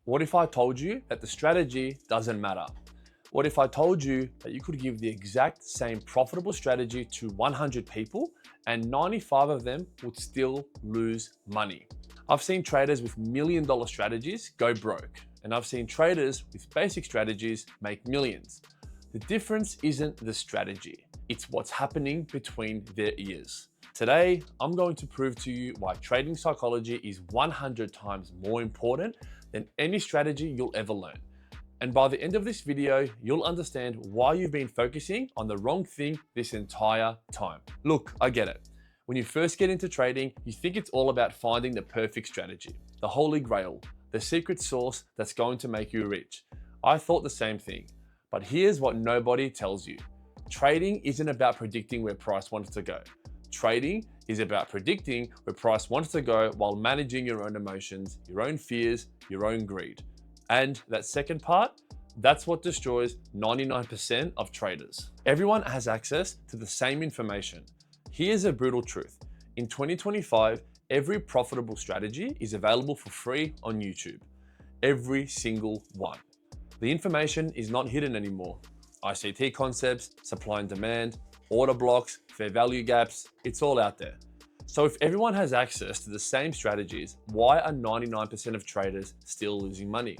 What if I told you that the strategy doesn't matter? What if I told you that you could give the exact same profitable strategy to 100 people and 95 of them would still lose money? I've seen traders with $1 million strategies go broke, and I've seen traders with basic strategies make millions. The difference isn't the strategy, it's what's happening between their ears. Today, I'm going to prove to you why trading psychology is 100 times more important than any strategy you'll ever learn. And by the end of this video, you'll understand why you've been focusing on the wrong thing this entire time. Look, I get it. When you first get into trading, you think it's all about finding the perfect strategy, the holy grail, the secret sauce that's going to make you rich. I thought the same thing, but here's what nobody tells you. Trading isn't about predicting where price wants to go. Trading is about predicting where price wants to go while managing your own emotions, your own fears, your own greed. And that second part, that's what destroys 99% of traders. Everyone has access to the same information. Here's a brutal truth. In 2025, every profitable strategy is available for free on YouTube. Every single one. The information is not hidden anymore. ICT concepts, supply and demand, order blocks, fair value gaps, it's all out there. So if everyone has access to the same strategies, why are 99% of traders still losing money?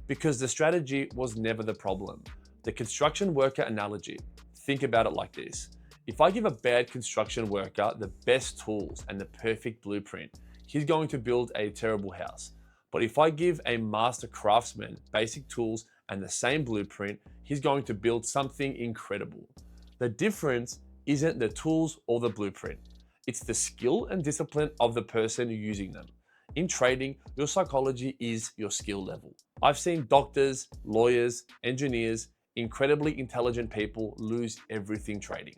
Because the strategy was never the problem. The construction worker analogy, think about it like this. If I give a bad construction worker the best tools and the perfect blueprint, he's going to build a terrible house. But if I give a master craftsman basic tools and the same blueprint, he's going to build something incredible. The difference isn't the tools or the blueprint. It's the skill and discipline of the person using them. In trading, your psychology is your skill level. I've seen doctors, lawyers, engineers, incredibly intelligent people lose everything trading.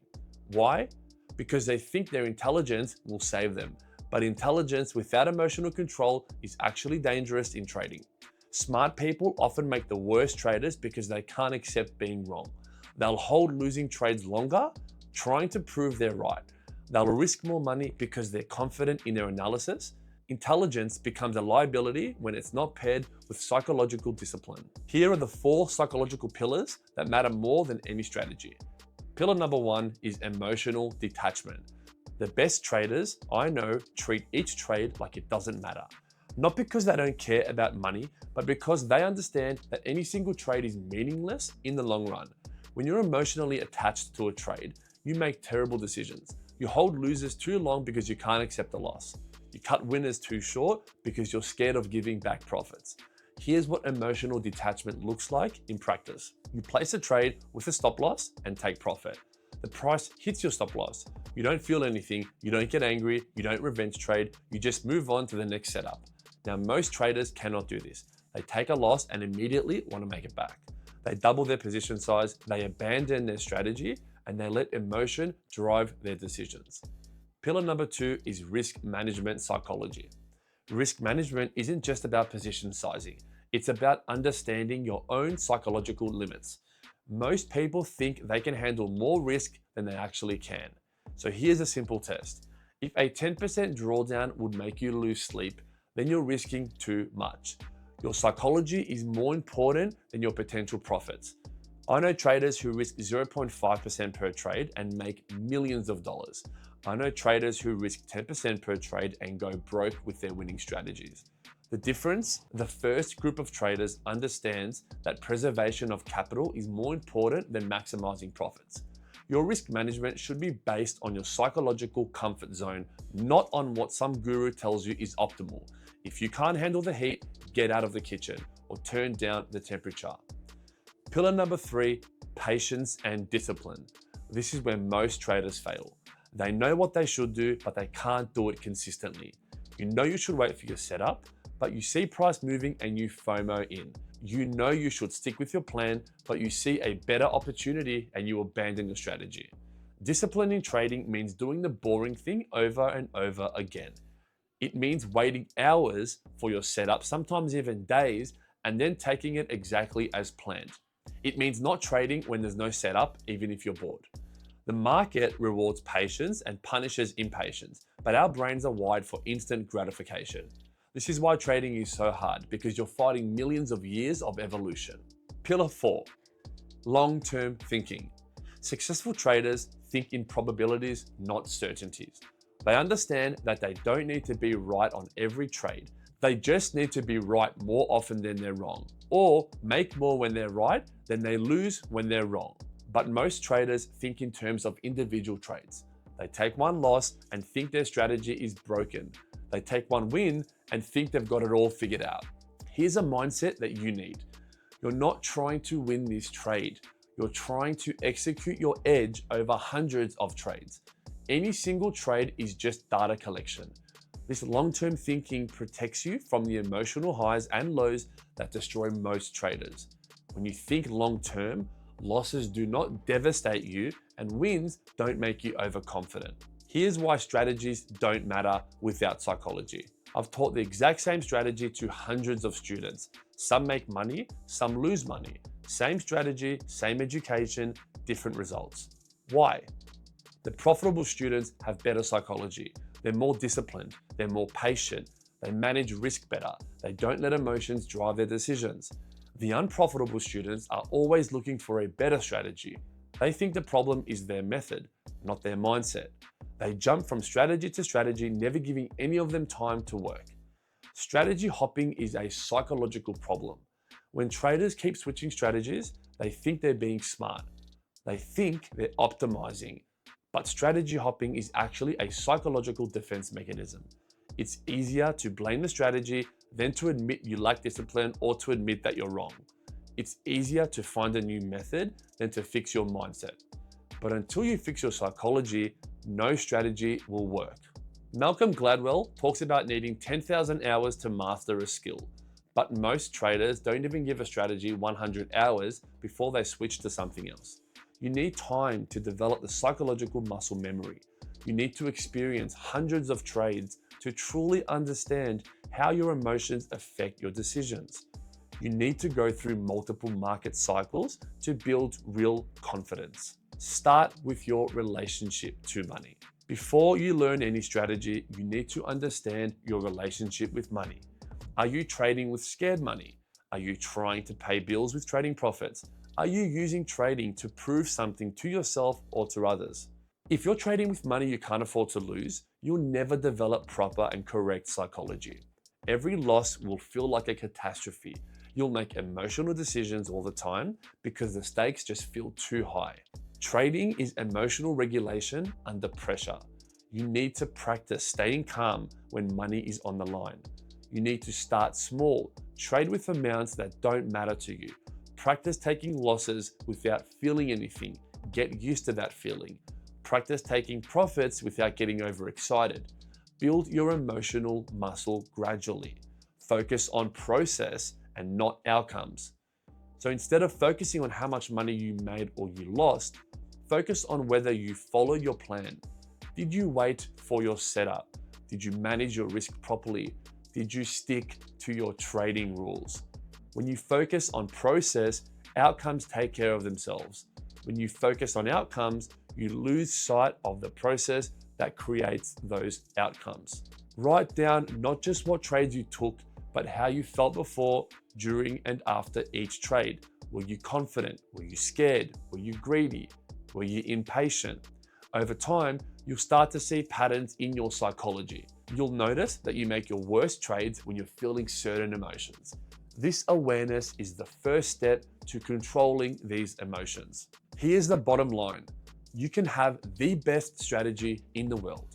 Why? Because they think their intelligence will save them. But intelligence without emotional control is actually dangerous in trading. Smart people often make the worst traders because they can't accept being wrong. They'll hold losing trades longer, trying to prove they're right. They'll risk more money because they're confident in their analysis. Intelligence becomes a liability when it's not paired with psychological discipline. Here are the 4 psychological pillars that matter more than any strategy. Pillar number 1 is emotional detachment. The best traders I know treat each trade like it doesn't matter. Not because they don't care about money, but because they understand that any single trade is meaningless in the long run. When you're emotionally attached to a trade, you make terrible decisions. You hold losers too long because you can't accept a loss. You cut winners too short because you're scared of giving back profits. Here's what emotional detachment looks like in practice. You place a trade with a stop loss and take profit. The price hits your stop loss. You don't feel anything, you don't get angry, you don't revenge trade, you just move on to the next setup. Now, most traders cannot do this. They take a loss and immediately want to make it back. They double their position size, they abandon their strategy, and they let emotion drive their decisions. Pillar number 2 is risk management psychology. Risk management isn't just about position sizing. It's about understanding your own psychological limits. Most people think they can handle more risk than they actually can. So here's a simple test. If a 10% drawdown would make you lose sleep, then you're risking too much. Your psychology is more important than your potential profits. I know traders who risk 0.5% per trade and make millions of dollars. I know traders who risk 10% per trade and go broke with their winning strategies. The difference? The first group of traders understands that preservation of capital is more important than maximizing profits. Your risk management should be based on your psychological comfort zone, not on what some guru tells you is optimal. If you can't handle the heat, get out of the kitchen or turn down the temperature. Pillar number 3, patience and discipline. This is where most traders fail. They know what they should do, but they can't do it consistently. You know you should wait for your setup, but you see price moving and you FOMO in. You know you should stick with your plan, but you see a better opportunity and you abandon your strategy. Discipline in trading means doing the boring thing over and over again. It means waiting hours for your setup, sometimes even days, and then taking it exactly as planned. It means not trading when there's no setup, even if you're bored. The market rewards patience and punishes impatience, but our brains are wired for instant gratification. This is why trading is so hard, because you're fighting millions of years of evolution. Pillar 4, long-term thinking. Successful traders think in probabilities, not certainties. They understand that they don't need to be right on every trade. They just need to be right more often than they're wrong, or make more when they're right than they lose when they're wrong. But most traders think in terms of individual trades. They take one loss and think their strategy is broken. They take one win and think they've got it all figured out. Here's a mindset that you need. You're not trying to win this trade. You're trying to execute your edge over hundreds of trades. Any single trade is just data collection. This long-term thinking protects you from the emotional highs and lows that destroy most traders. When you think long-term, losses do not devastate you and wins don't make you overconfident. Here's why strategies don't matter without psychology. I've taught the exact same strategy to hundreds of students. Some make money, some lose money. Same strategy, same education, different results. Why? The profitable students have better psychology. They're more disciplined, they're more patient, they manage risk better, they don't let emotions drive their decisions. The unprofitable students are always looking for a better strategy. They think the problem is their method, not their mindset. They jump from strategy to strategy, never giving any of them time to work. Strategy hopping is a psychological problem. When traders keep switching strategies, they think they're being smart. They think they're optimizing. But strategy hopping is actually a psychological defense mechanism. It's easier to blame the strategy than to admit you lack discipline or to admit that you're wrong. It's easier to find a new method than to fix your mindset. But until you fix your psychology, no strategy will work. Malcolm Gladwell talks about needing 10,000 hours to master a skill, but most traders don't even give a strategy 100 hours before they switch to something else. You need time to develop the psychological muscle memory. You need to experience hundreds of trades to truly understand how your emotions affect your decisions. You need to go through multiple market cycles to build real confidence. Start with your relationship to money. Before you learn any strategy, you need to understand your relationship with money. Are you trading with scared money? Are you trying to pay bills with trading profits? Are you using trading to prove something to yourself or to others? If you're trading with money you can't afford to lose, you'll never develop proper and correct psychology. Every loss will feel like a catastrophe. You'll make emotional decisions all the time because the stakes just feel too high. Trading is emotional regulation under pressure. You need to practice staying calm when money is on the line. You need to start small, trade with amounts that don't matter to you. Practice taking losses without feeling anything. Get used to that feeling. Practice taking profits without getting overexcited. Build your emotional muscle gradually. Focus on process and not outcomes. So instead of focusing on how much money you made or you lost, focus on whether you followed your plan. Did you wait for your setup? Did you manage your risk properly? Did you stick to your trading rules? When you focus on process, outcomes take care of themselves. When you focus on outcomes, you lose sight of the process that creates those outcomes. Write down not just what trades you took, but how you felt before, during, and after each trade. Were you confident? Were you scared? Were you greedy? Were you impatient? Over time, you'll start to see patterns in your psychology. You'll notice that you make your worst trades when you're feeling certain emotions. This awareness is the first step to controlling these emotions. Here's the bottom line. You can have the best strategy in the world,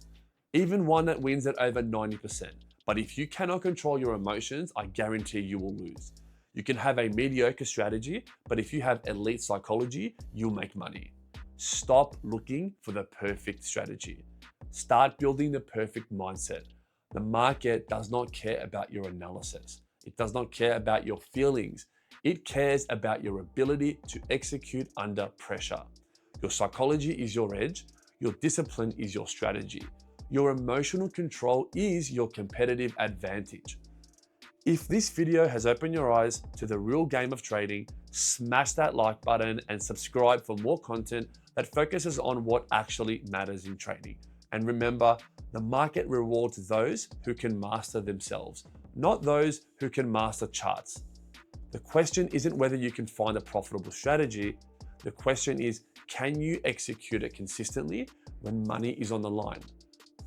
even one that wins at over 90%. But if you cannot control your emotions, I guarantee you will lose. You can have a mediocre strategy, but if you have elite psychology, you'll make money. Stop looking for the perfect strategy. Start building the perfect mindset. The market does not care about your analysis. It does not care about your feelings. It cares about your ability to execute under pressure. Your psychology is your edge. Your discipline is your strategy. Your emotional control is your competitive advantage. If this video has opened your eyes to the real game of trading, smash that like button and subscribe for more content that focuses on what actually matters in trading. And remember, the market rewards those who can master themselves, not those who can master charts. The question isn't whether you can find a profitable strategy. The question is, can you execute it consistently when money is on the line?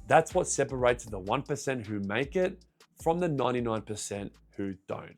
That's what separates the 1% who make it from the 99% who don't.